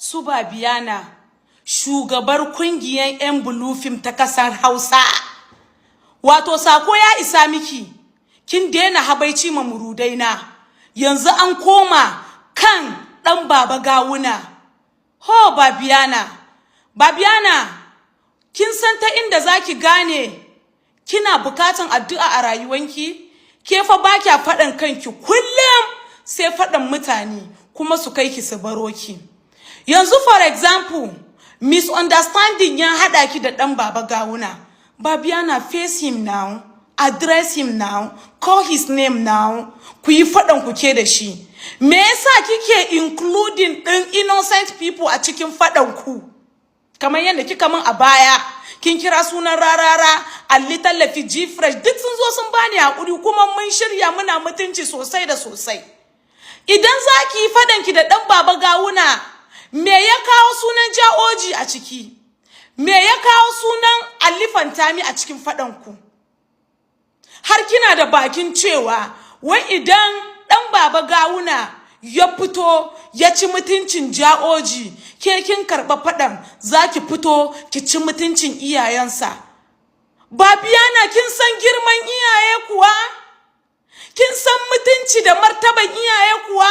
su Babiyana, shugabar kungiyar 'yan Blue Film ta kasar Hausa. Wato sako ya isa miki, kin daina habaici ma murudaina. Yanzu an koma kan dan Baba Gawuna. Ho Babiyana, Babiyana, kin san ta inda zaki gane kina bukatan addu'a a rayuwanki? Ke fa ba kya faɗan kanki kullum sai faɗan mutane kuma su kai ki su baro ki. Yanzu for example, misunderstanding ya haɗa ki da ɗan Baba Gawuna. Babiyana, face him now, address him now, call his name now, ku yi faɗan ku ke da shi. Me yasa kike including ɗin innocent people a cikin faɗan ku? Kamar yadda kika min a baya, kin kira sunan Rarara, Ali Tallafi, G-Fresh, duk sun zo sun bani hakuri kuma mun shirya muna mutunci sosai da sosai. Idan za ki yi faɗanki da ɗan Baba Gawuna, me ya kawo sunan Ja'oji a ciki? Me ya kawo sunan Ali Fantami a cikin faɗanku? Har kina da bakin cewa, wai idan ɗan Baba Gawuna ya fito ya ci mutuncin Ja'oji, ke kin karɓa faɗan za ki fito ki ci mutuncin iyayensa. Babiyana, kin san girman iyaye kuwa? Kin san mutunci da martaban iyaye kuwa?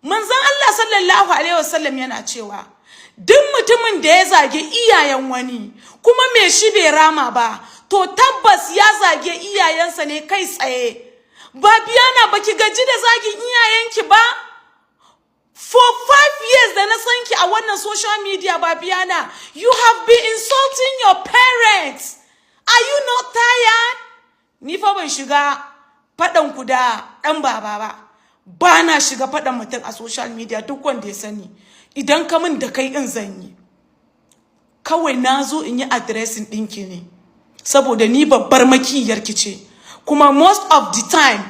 Manzon Allah sallallahu alaihi wasallam yana cewa, duk mutumin da ya zage iyayen wani kuma me shi bai rama ba, to tabbas ya zage iyayensa ne kai tsaye. Babiyana, baki gaji da zagin iyayenki ba? For 5 years da na san ki a wannan social media, Babiyana, you have been insulting your parents. Are you not tired? Ni fa ban shiga faɗan ku da ɗan baba ba. Ba na shiga faɗan mutum a social media, duk wanda ya sani. Idan ka min da kai in zan yi. Kawai na zo in yi addressing ɗinki ne. Saboda ni babbar makiyarki ce. Kuma most of the time,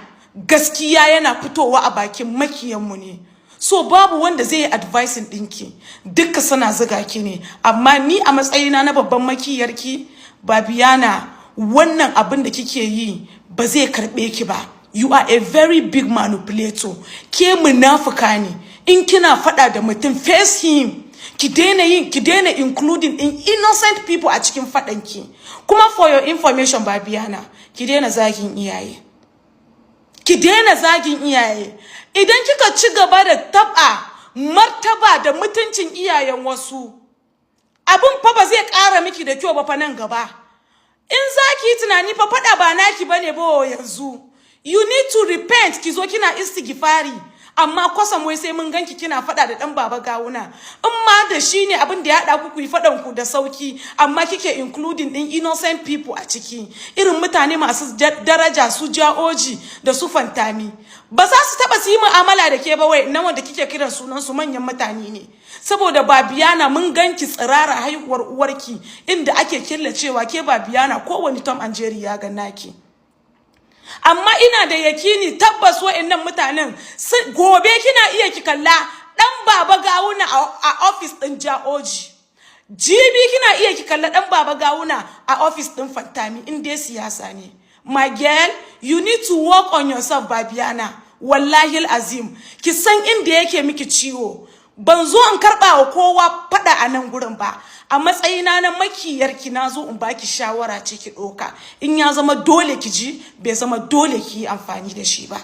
gaskiya yana fitowa a bakin makiyanmu ne. So babu wanda zai yi advising ɗinki. Dukka suna zuga ki ne. Amma ni a matsayina na babban makiyarki, Babiyana, wannan abin da kike yi ba zai karɓe ki ba. You are a very big manipulator. Ke munafuka ne. In kina faɗa da mutum, face him. Ki daina including in innocent people a cikin faɗanki. Kuma for your information, Babiyana, ki daina zagin iyaye. Ki daina zagin iyaye. Idan kika ci gaba da taɓa martaba da mutuncin iyayen wasu, abin fa ba zai ƙara miki da kyau ba fa nan gaba. In za ki yi tunani fa faɗa ba naki bane ba yanzu. You need to repent, ki zo kina istighfari. Amma kwasam wai sai mun ganki kina faɗa da ɗan Baba Gawuna. In ma da shi ne abin da ya haɗa ku yi faɗan ku da sauki, amma kike including ɗin innocent people a ciki. Irin mutane masu daraja su Ja'oji da su Fantami. Ba za su taɓa su yi mu'amala da ke ba wai na wanda kike kiran sunan su manyan mutane ne. Saboda Babiyana, mun ganki tsirara haihuwar uwarki inda ake killacewa ke Babiyana kowane Tom and Jerry ya ga naki. Amma ina da yakini tabbas wa'annan mutanen gobe kina iya ki kalla dan Baba Gawuna a office din Ja'oji. Jibi kina iya ki kalla dan Baba Gawuna a office din Fantami in dai siyasa ne. My girl, you need to work on yourself, Babiyana. Wallahi azim, ki san inda yake miki ciwo. Ban zo in karba wa kowa fada a nan gurin ba. A matsayina na makiyarki na zo in baki shawara ce ki doka. In ya zama dole ki ji, bai zama dole ki yi amfani da shi ba.